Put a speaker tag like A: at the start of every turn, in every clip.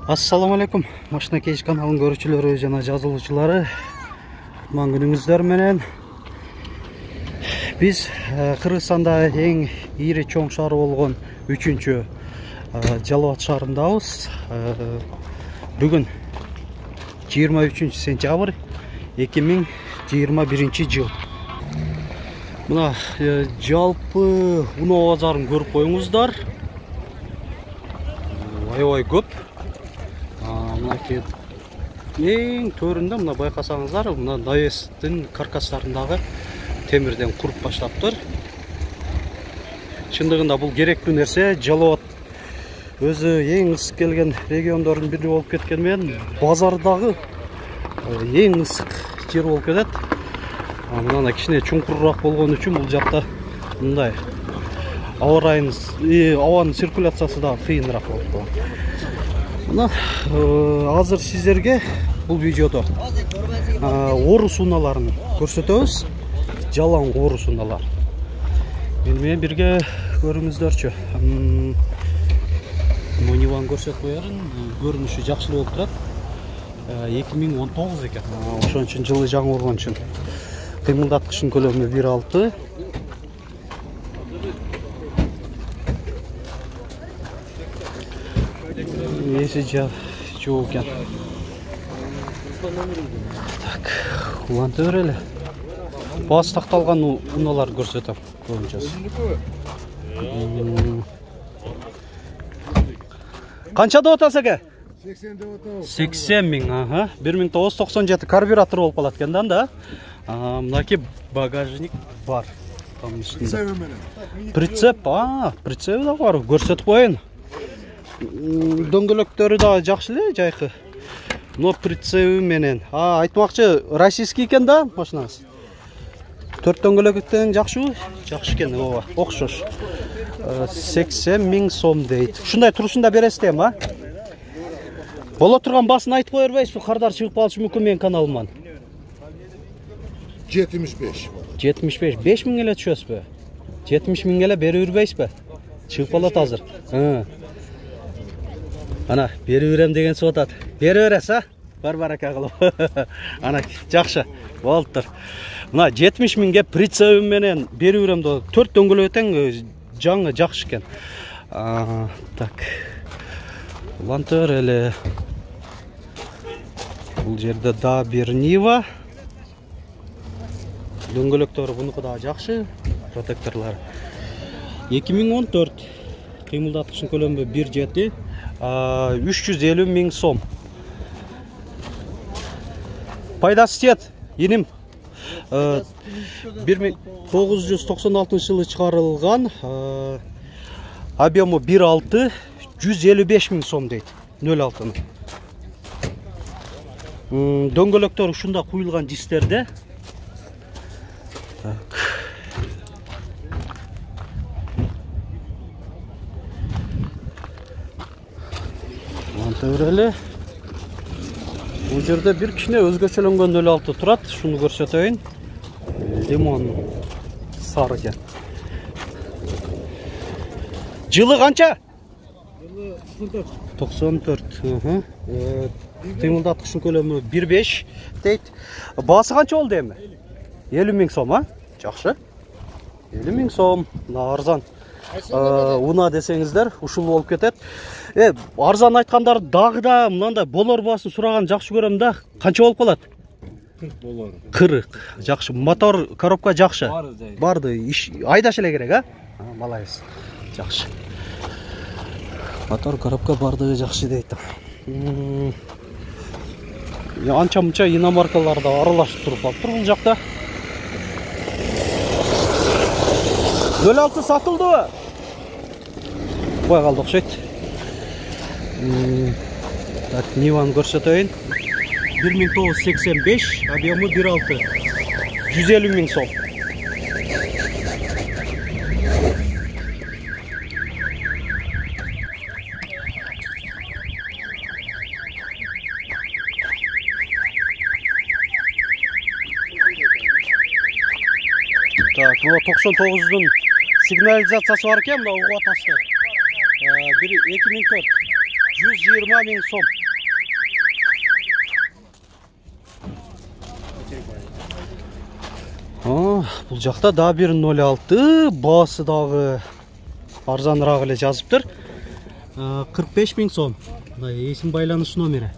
A: Assalamu alaikum. Машина Кейш каналын көрүүчүлөрү жана жазылуучулары. Кутман күнүңүздөр менен. Биз Кыргызстанда эң ири чоң шаар болгон 3-чү Жалал Абад шаарындабыз. Бүгүн 23 сентябрь 2021 жыл. Мына жалпы уноо базарын көрүп коюңуздар. Аябай көп. Ең төрінде мына байқасаңыздар, мына навестің каркастарындағы темірден құрып баштаптыр. Шындығында бұл керектүү нерсе. Жалал Абад өзі ең ысык келген региондордун бири болуп кеткенмен, базардағы ең ысык жер болуп кетет. Мына кичине чуңкурураак болгон үчүн бул жакта мындай абанын циркуляциясы да кыйыныраак болуп калат. Азыр сиздерге бұл видеода орус унааларын көрсөтөбүз. Жалаң орус унаалар. Менен бирге көрүңүздөрчү. Мониван көрсөтүп коерун. Көрүнүшү жакшы болуп турат. 2019 экен. Ошон үчүн жылы жаңы болгон үчүн кыймылдаткычтын көлөмү 1.6. Если жок экен. Так, улантып берели. Баасы такталган унаалар көрсөтөм. Көбүнчөсү. Канча деп атасыз аке?
B: 80 деп атабыз.
A: 80 миң, 1997 карбюратор болуп калат экен да. Мынаки багажник бар. Там үстүндө. Прицеп, прицеп да бар. Көрсөтүп коеюн. Дөңгөлөктөрү да жакшы эле, жайкы. Но прицеби менен. Айтмакчы, российский экен да машинаңыз. 4 дөңгөлөктөн жакшыбы? Жакшы экен, ооба, окшош. 80 миң сом дейт. Ушундай турушунда бересиз эми, Боло турган баасын айтып кое бербейсизби? Кардар чыгып калышы мүмкүн менин каналыман.
B: 75.
A: 75, 5 миң эле түшөсүзбү? 70 миң эле берип бербейсизби? Чыгып калат азыр. Ана, бери берем деген соң атат. Бери бересиз, Бар барака кылып. Ана, жакшы. Болуптур. Мына 70 миңге прицебим менен бери берем да 4 дөңгөлөктөн жаңы жакшы экен. Так. Улантыр эле. Бул жерде да бир Нива. Дөңгөлөктөрү бунуку да жакшы. Протекторлор. 2014 кыймылдаткычтын көлөмү 1.7. 350 миң сом. Пайдасы тиет, еним. 1996 жылы чыгарылган, объему 1.6, 155 миң сом дейт. 0.6. Дөңгөлөктөр ушунда куюлган дистерде. Так. Өрелі. Бұл жерде бір кішіне өзгөчөлөнгөн 0.6 турат. Шуну көрсөтөйүн. Лимон сары кен. Жылы канча?
B: Жылы
A: 94. Кыймылдаткычтын көлөмү 1.5 дейт. Баасы канча болду эми? 50 миң сом, Жакшы. 50 миң сом. Арзан. Уна десеңиздер, ушул болуп кетет. Арзан айткандар дагы да мындай болор баасын сураган жакшы көрөм да. Канча болуп калат?
B: 40 болор.
A: 40. Жакшы. Мотор, коробка жакшы. Барды. Айдаш эле керек, Малайыз. Жакшы. Мотор, коробка бардыгы жакшы дейт. Анча-мынча иномаркалар да аралашып туруп калыптыр бул жакта. 0.6 сатылдыбы? Кой калды окшойт. Так, Ниваны көрсөтөйүн. 1985, объему 1.6. 150 миң сом. Так, 99'dun signalizasyası var ekan, uğu atası. 2004. 120 ming so'm. Бұл жақта да 106, басы дағы арзанырақ еле жазыптыр. 45 мing so'm. Есім байланыш номері.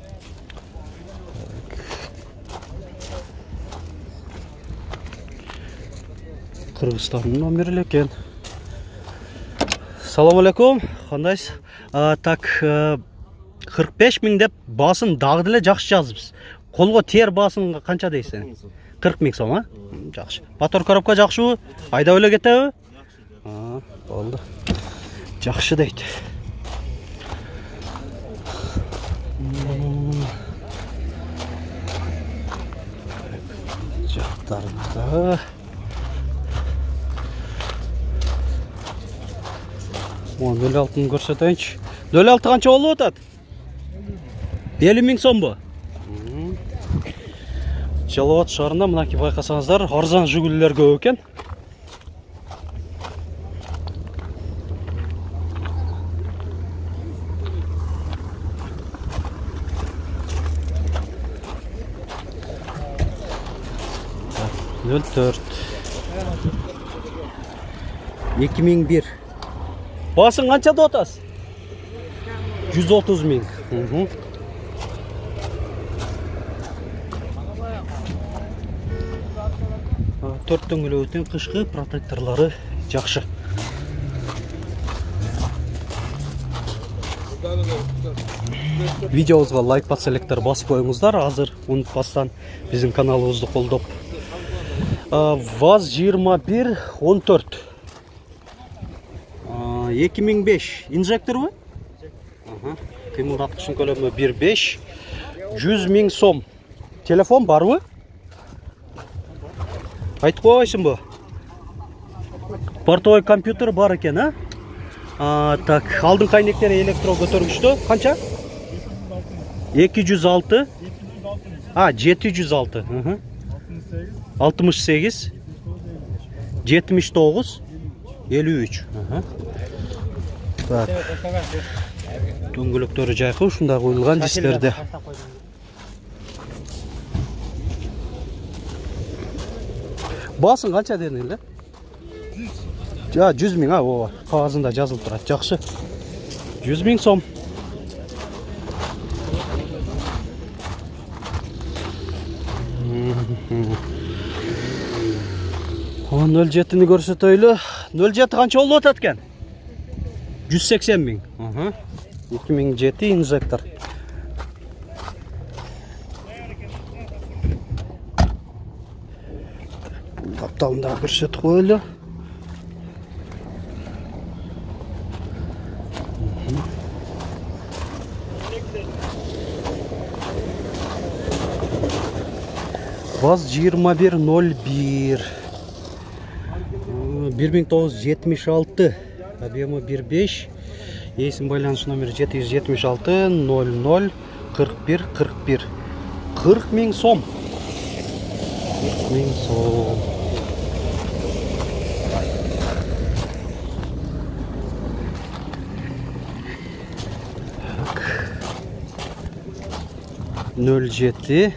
A: Қырғызстанның номері екен. Салам алейкум, қандайсыз? Так, 45 мing деп басын дағдылы жақсы жазыпсыз. Қолға тер басын қанша дейсің? 40 ming so'm, Жақсы. Мотор коробка жақшы, айда өле кетті? Болды. Жақшы дейді. Жақтарында. 06-ны көрсетейінші. 06 қанша олы отады? 50 ming so'm bu. Жалауат шарында мұнаки байқасаңыздар, арзан жүгілілер көп екен. Нөл төрт. 2001. Басың қаншада отасыз? 130 ming. Төрт дөңгелектің қышқы протекторлары жақсы. Видеоңызға лайк басылықтар басып қойыңыздар. Азыр ұмытпастан біздің каналымызды қолдап. ВАЗ 2114. 2005 инжектор ба? Қимылдатқышын көлемі 1.5. 100 ming so'm. Телефон бар ба? Айтып қойсың бұл. Портовой компьютер бар екен, Так, алдың қайнектері электро көтергішті. Қанша? 206. 706. 68. 79. 53. Так. Дөңгелектері жайқы, ұшында қойылған дистерде. Басың қанша дедіңіз? 100 ming, о, қағазында жазылып тұрады. Жақсы. 100 ming so'm. 07-ні көрсетейлі. 07 қанша олы отады екен? 180 ming. 2007 инжектор. Қапталында көрсетіп қойлы. ВАЗ 2101. 1976. Объемы 1.5. Есім байланыс номері 776 00 41 41. 40 ming so'm. 40 ming so'm. Nol 7.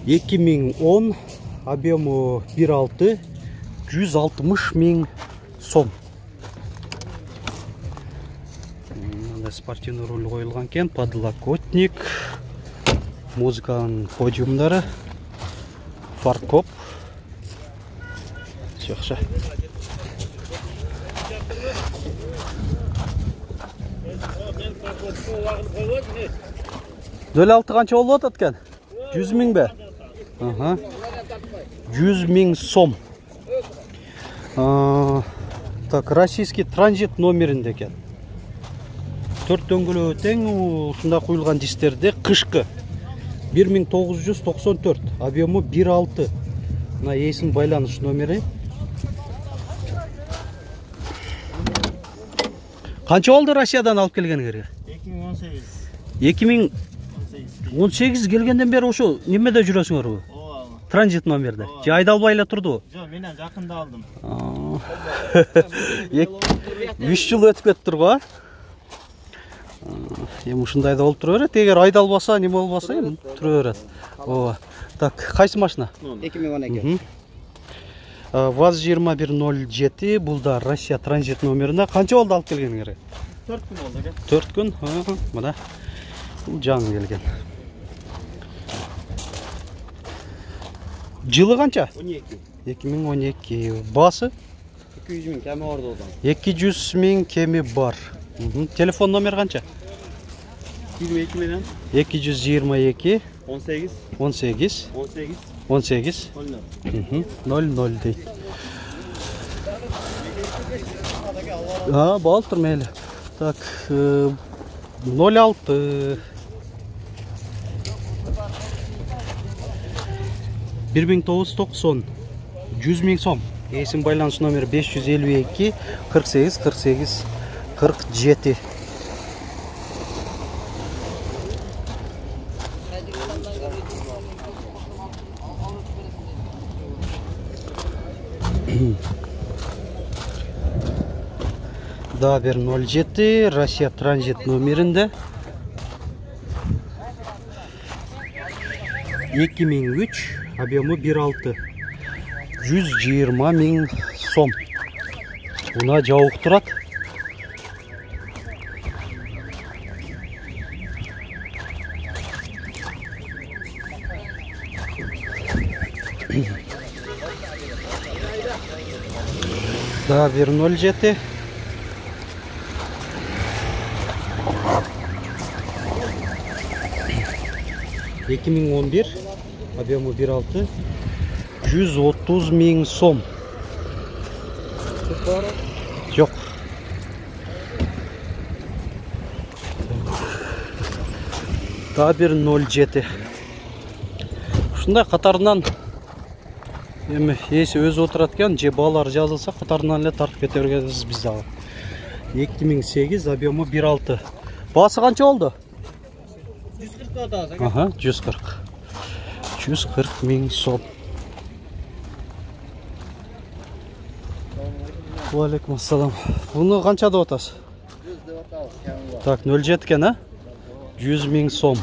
A: 2010, объемы 1.6, 160 ming so'm. Спортивный руль қойылған кен, подлокотник, музыканың подиумдары, фаркоп. Жақсы. Нөл алты қанша олы отады кен? 100 ming бе? 100 ming so'm. Так, российский транзит номерінде кен. 4 дөңгелегі тең, ұшында қойылған дистерде қышқы. 1994, объемы 1.6. Мына есім байланыш номері. Қанша oldu Россиядан алып келгеніңерге? 2018 келгенден бері ошо немеде жүрөсүңөр? транзит номерде. Же айдалбай эле турду?
C: Жок, менен жакында алдым.
A: 3 жыл өтүп кетиптир го. Эми ушундай да болуп тура берет. Эгер айдалбаса, неме болбаса, эми тура берет. Ооба. Так, кайсы машина?
C: 2012.
A: ВАЗ-2107, бул да Россия транзит номеринде. Канча болду алып келгениңер?
C: 4 күн болду экен.
A: 4 күн. Мына. Бул жаңы келген. Жылы канча?
C: 12.
A: 2012. Басы?
C: 200 миң кеми бар одан.
A: 200 миң кеми бар. Телефон номер канча?
C: 22 менен
A: 222
C: 18
A: 18
C: 18
A: 18 00 дейт. Болуп тур мейли. Так, 06 1990 100 миң сом. Есім байланыш номері 552 48 48 47. Да, 07 Россия транзит номерінде 2003, объемы 1.6, 120 миң сом. Бuna жауық тұрат. Да, 107. Екі мың 11, объемы 1.6, 130 миң сом. Жоқ. Да, 107. Ушундай катарынан эми эси өзү отурат экен, же балар жазылса катарынан эле тартып кете бергенбиз биз дагы. 2008, объемы 1.6. Басы канча болду?
C: 140 атасы.
A: 140. 140 миң сом. Алейкум ассалам. Буну канча деп атасыз?
C: 100 деп атабыз, кеми бар.
A: Так, 07 экен, 100 миң сом.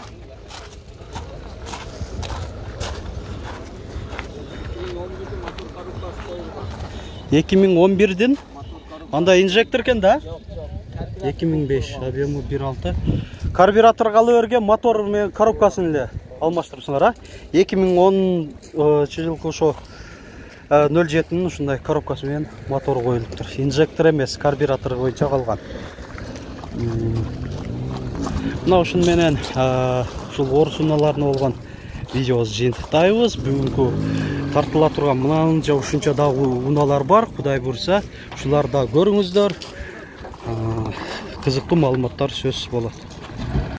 A: Эки миң 11-ден анда инжектор экен да? 2005, объемы 1.6. Карбюратор калы берген, мотор менен коробкасын эле алмаштырыпсыңар, 2010 жылкы ошо 07-нин ушундай коробкасы менен мотор коюлуптур. Инжектор эмес, карбюратор боюнча калган. Мына ушун менен ушул орус унааларына болгон видеобузду жыйынтыктайбыз. Бүгүнкү тартыла турган мынанча ушунча дагы унаалар бар. Кудай буйрса, ушуларды да көрүңүздөр. Кызыктуу маалыматтар сөзсүз болот.